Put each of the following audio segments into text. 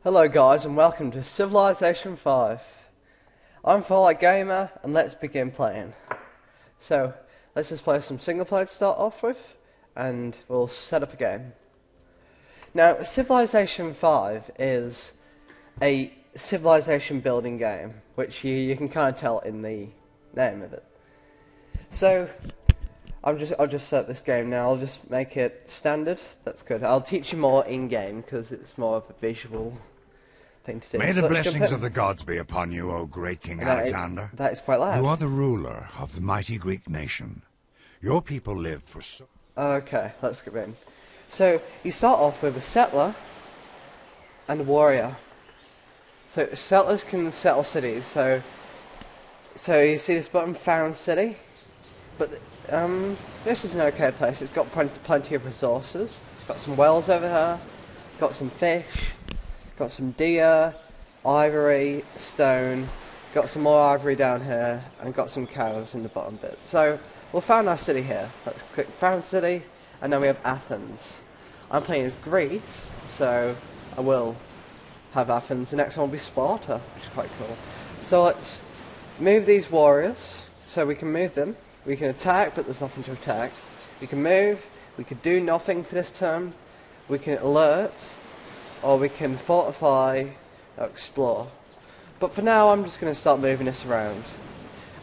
Hello guys and welcome to Civilization 5. I'm Fallout Gamer and let's begin playing. So, let's just play some single player to start off with and we'll set up a game. Now, Civilization 5 is a civilization building game, which you can kind of tell in the name of it. So, I'll just set this game now. I'll just make it standard. That's good. I'll teach you more in-game because it's more of a visual thing to do. May the blessings of the gods be upon you, O great King Alexander. That is quite loud. You are the ruler of the mighty Greek nation. Your people live for so... Okay, let's get in. So, you start off with a settler and a warrior. So, settlers can settle cities. So you see this button, Found City? But, this is an okay place. It's got plenty of resources. It's got some wells over here. Got some fish. Got some deer, ivory, stone, got some more ivory down here, and got some cows in the bottom bit. So, we'll found our city here. Let's click Found City, and then we have Athens. I'm playing as Greece, so I will have Athens. The next one will be Sparta, which is quite cool. So let's move these warriors, so we can move them. We can attack, but there's nothing to attack. We can move, we can do nothing for this turn. We can alert, or we can fortify or explore. But for now I'm just going to start moving this around.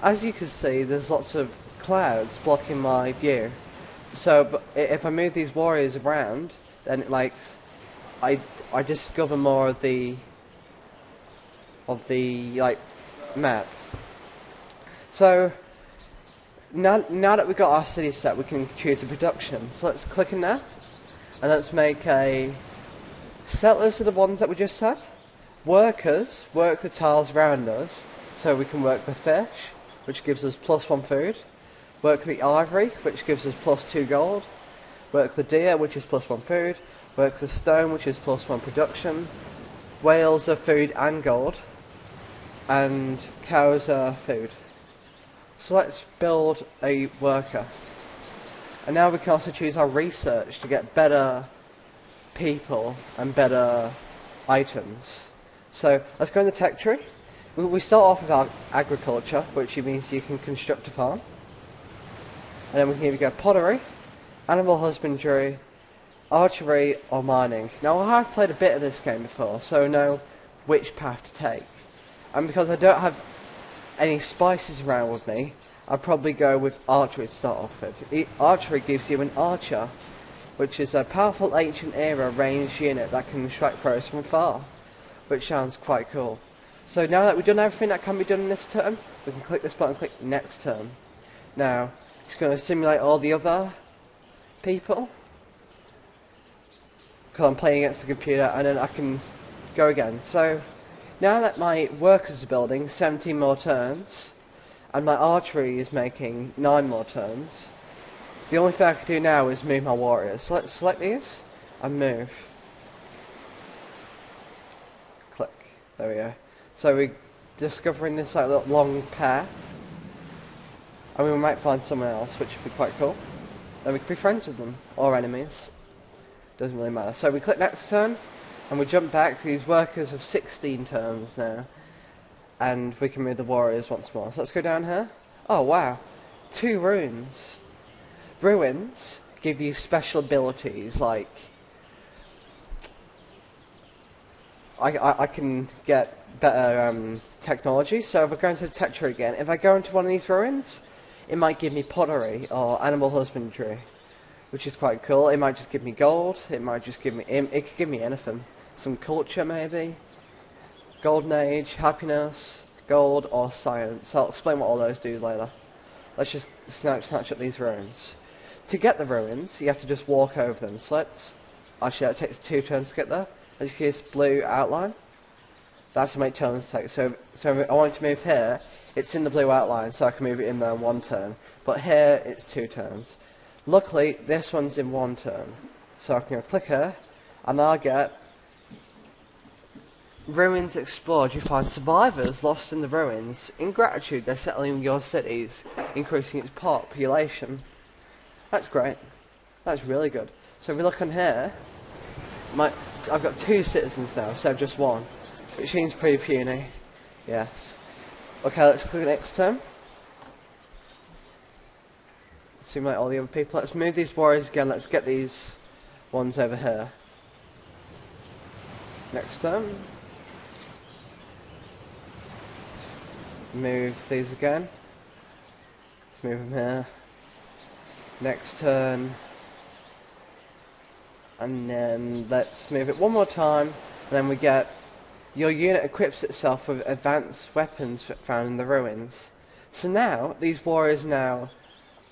As you can see, there's lots of clouds blocking my view. So if I move these warriors around, then I discover more of the map. So now that we've got our city set, we can choose a production. So let's click on that and let's make a settlers are the ones that we just had. Workers work the tiles around us, so we can work the fish, which gives us +1 food. Work the ivory, which gives us +2 gold. Work the deer, which is +1 food. Work the stone, which is +1 production. Whales are food and gold. And cows are food. So let's build a worker. And now we can also choose our research to get better people and better items. So let's go in the tech tree. We start off with our agriculture, which means you can construct a farm. And then we can either go pottery, animal husbandry, archery, or mining. Now I have played a bit of this game before, so I know which path to take. And because I don't have any spices around with me, I'll probably go with archery to start off with. Archery gives you an archer, which is a powerful ancient era ranged unit that can strike throws from far, which sounds quite cool. So now that we've done everything that can be done in this turn, we can click this button and click next turn. Now, it's going to simulate all the other people, because I'm playing against the computer, and then I can go again. So, now that my workers are building 17 more turns, and my archery is making 9 more turns, the only thing I can do now is move my warriors. So let's select these and move. Click. There we go. So we're discovering this little long path. And we might find someone else, which would be quite cool. Then we can be friends with them. Or enemies. Doesn't really matter. So we click next turn. And we jump back. These workers have 16 turns now. And we can move the warriors once more. So let's go down here. Oh wow. 2 runes. Ruins give you special abilities, like I can get better technology. So if I go into the tech tree again, if I go into one of these ruins, it might give me pottery or animal husbandry, which is quite cool. It might just give me gold. It might just give me it could give me anything. Some culture maybe, golden age, happiness, gold, or science. I'll explain what all those do later. Let's just snatch up these ruins. To get the ruins, you have to just walk over them. So actually that takes 2 turns to get there. As you can see, this blue outline, that's how many turns it takes. So if I want to move here, it's in the blue outline, so I can move it in there in 1 turn. But here, it's 2 turns. Luckily, this one's in 1 turn. So I can go click here, and I'll get ruins explored. You find survivors lost in the ruins. In gratitude, they're settling your cities, increasing its population. That's great. That's really good. So if we look on here, I've got 2 citizens now instead of just 1, which seems pretty puny. Yes. Okay, let's click next turn. Simulate all the other people. Let's move these warriors again. Let's get these ones over here. Next turn. Move these again. Let's move them here. Next turn. And then let's move it one more time. And then we get your unit equips itself with advanced weapons found in the ruins. So now, these warriors now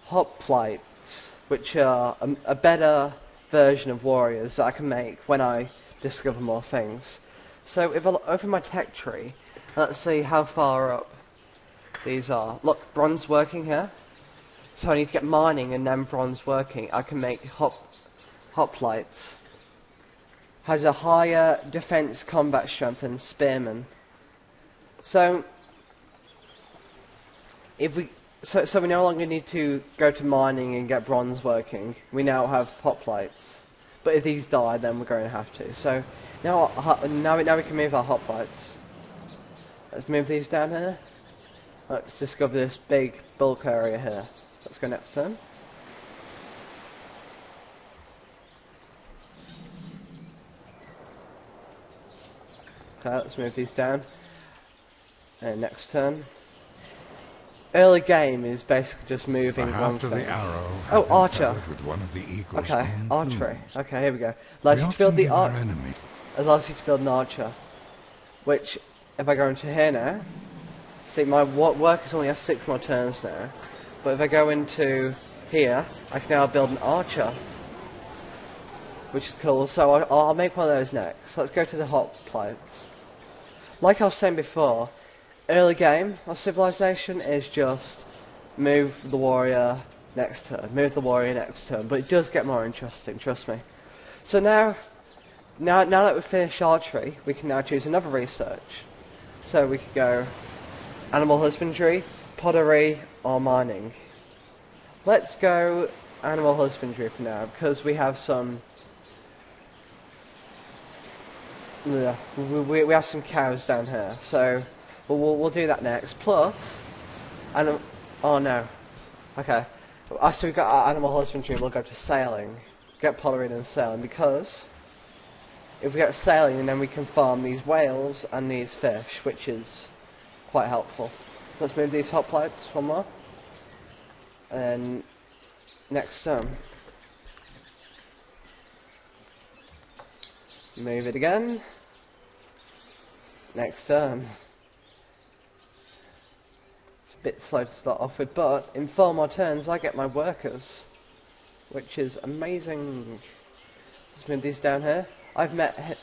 hoplites, which are a better version of warriors that I can make when I discover more things. So if I open my tech tree, let's see how far up these are. Look, bronze working here. So I need to get mining and then bronze working. I can make hoplites. Has a higher defense combat strength than spearmen. So if we So we no longer need to go to mining and get bronze working. We now have hoplites. But if these die, then we're going to have to. So now we can move our hoplites. Let's move these down here. Let's discover this big bulk area here. Let's go next turn. Okay, let's move these down. And next turn. Early game is basically just moving one thing. The arrow oh, archer. With one of the eagle's okay, own archery. plumes. Okay, here we go. Allows you to build the allows you to build an archer. Which, if I go into here now, see my workers only have 6 more turns now. But if I go into here, I can now build an archer, which is cool. So I'll make one of those next. So let's go to the hoplites. Like I was saying before, early game of Civilization is just move the warrior next turn, move the warrior next turn, but it does get more interesting, trust me. So now that we've finished archery, we can now choose another research. So we could go animal husbandry, pottery, or mining. Let's go animal husbandry for now, because we have some... we have some cows down here, so we'll do that next. Plus, oh no, okay. So we've got our animal husbandry. We'll go to sailing, get pottery and sailing, because if we get sailing, then we can farm these whales and these fish, which is quite helpful. Let's move these hoplites one more, and next turn. Move it again. Next turn. It's a bit slow to start off with, but in 4 more turns I get my workers, which is amazing. Let's move these down here. I've met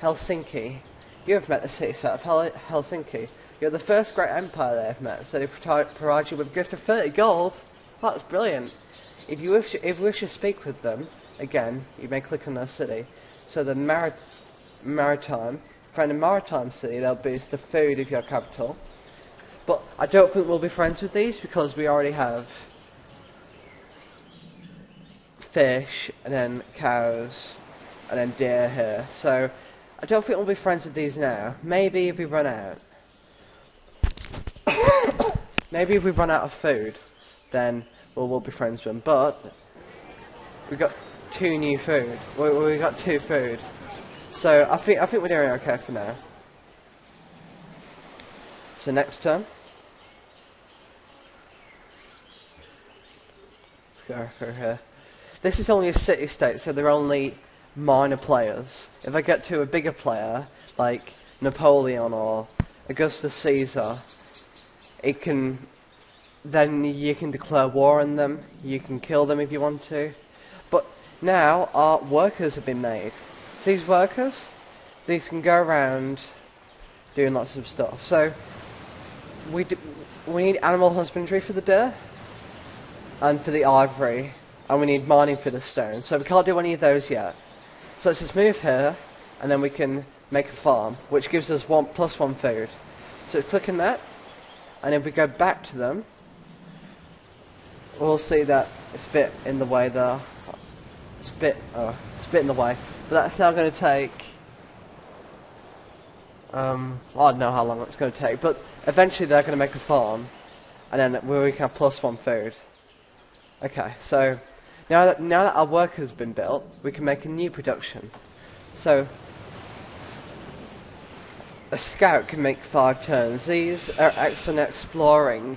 Helsinki. You have met the city set of Helsinki. You're the first great empire they have met, so they provide you with a gift of 30 gold. That's brilliant. If you wish to speak with them, again, you may click on their city. So the maritime, find a maritime city, they'll boost the food of your capital. But I don't think we'll be friends with these because we already have fish, and then cows, and then deer here. So I don't think we'll be friends with these now. Maybe if we run out. Maybe if we run out of food, then we'll be friends with them. But we got 2 new food. We got 2 food. So I think we're doing okay for now. So next turn. Let's go through here. This is only a city-state, so they're only minor players. If I get to a bigger player, like Napoleon or Augustus Caesar, then you can declare war on them, you can kill them if you want to. But now our workers have been made. So these workers, these can go around doing lots of stuff. So we need animal husbandry for the deer, and for the ivory, and we need mining for the stone. So we can't do any of those yet. So let's just move here, and then we can make a farm, which gives us +1 food. So click on that, and if we go back to them, we'll see that it's a bit in the way there. It's a bit in the way. But that's now going to take... I don't know how long it's going to take, but eventually they're going to make a farm, and then we can have +1 food. Okay, so now that our work has been built, we can make a new production. So a scout can make 5 turns. These are excellent exploring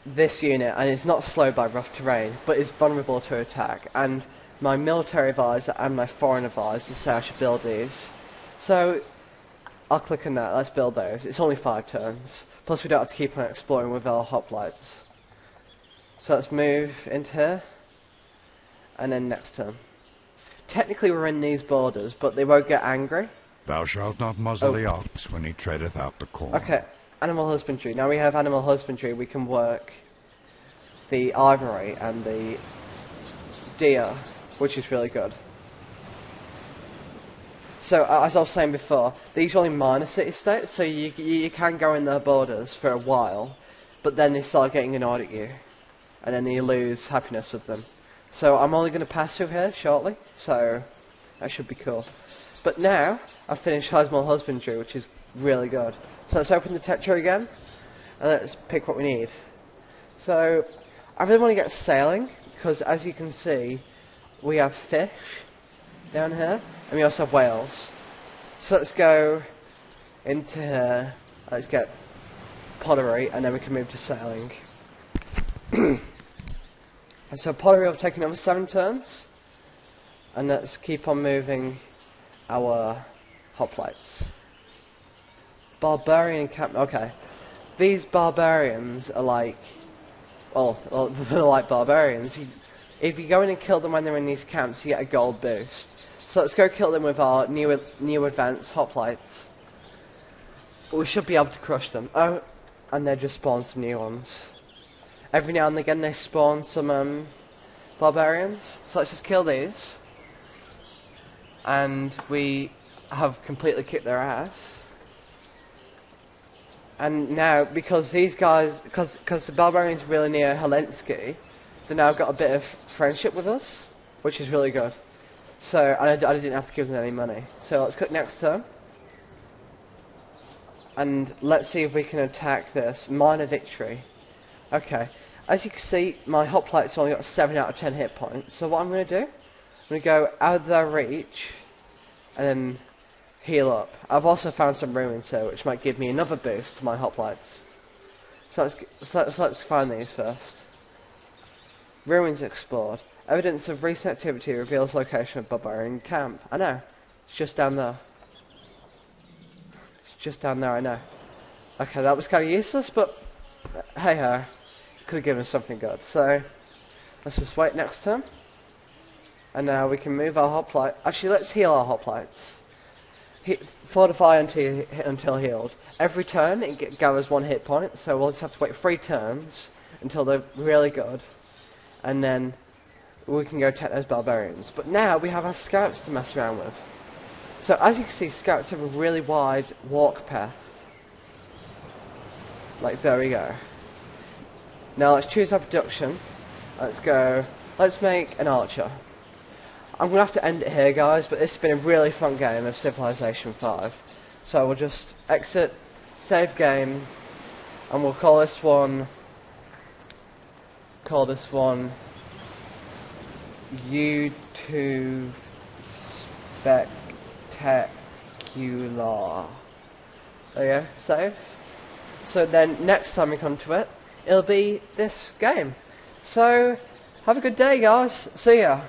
this unit, and it's not slowed by rough terrain, but is vulnerable to attack. And my military advisor and my foreign advisor say I should build these. So I'll click on that. Let's build those. It's only 5 turns. Plus we don't have to keep on exploring with our hoplites. So let's move into here, and then next turn. Technically we're in these borders, but they won't get angry. Thou shalt not muzzle the ox when he treadeth out the corn. Okay, animal husbandry. Now we have animal husbandry, we can work the ivory and the deer, which is really good. So, as I was saying before, these are only minor city-states, so you can go in their borders for a while, but then they start getting annoyed at you, and then you lose happiness with them. So I'm only going to pass through here shortly, so that should be cool. But now, I've finished animal husbandry, which is really good. So let's open the tech tree again, and let's pick what we need. So, I really want to get sailing, because as you can see, we have fish down here, and we also have whales. So let's go into here, let's get pottery, and then we can move to sailing. And so pottery will take another 7 turns, and let's keep on moving our hoplites. Barbarian camp. Okay, these barbarians are like, well they're like barbarians. If you go in and kill them when they're in these camps, you get a gold boost. So let's go kill them with our new advanced hoplites. We should be able to crush them. Oh, and they just spawn some new ones. Every now and again they spawn some barbarians. So let's just kill these. And we have completely kicked their ass. And now, because these guys, because the barbarians are really near Helensky, they now got a bit of friendship with us, which is really good. So, I didn't have to give them any money. So let's click next turn. And let's see if we can attack this. Minor victory. Okay. As you can see, my hoplites only got 7 out of 10 hit points. So what I'm going to do, I'm going to go out of their reach, and then heal up. I've also found some ruins here, which might give me another boost to my hoplites. So let's find these first. Ruins explored. Evidence of recent activity reveals location of barbarian camp. I know. It's just down there. It's just down there, I know. Okay, that was kind of useless, but hey ho. Could have given us something good. So, let's just wait next turn. And now we can move our hoplite. Actually, let's heal our hoplites. Fortify until healed. Every turn it gathers 1 hit point, so we'll just have to wait 3 turns until they're really good. And then we can go attack those barbarians. But now we have our scouts to mess around with. So as you can see, scouts have a really wide walk path. Like, there we go. Now let's choose our production. Let's make an archer. I'm going to have to end it here, guys, but this has been a really fun game of Civilization 5. So we'll just exit, save game, and we'll call this one YouTube Spectacular. There you go, save. So then next time we come to it, it'll be this game. So have a good day, guys. See ya.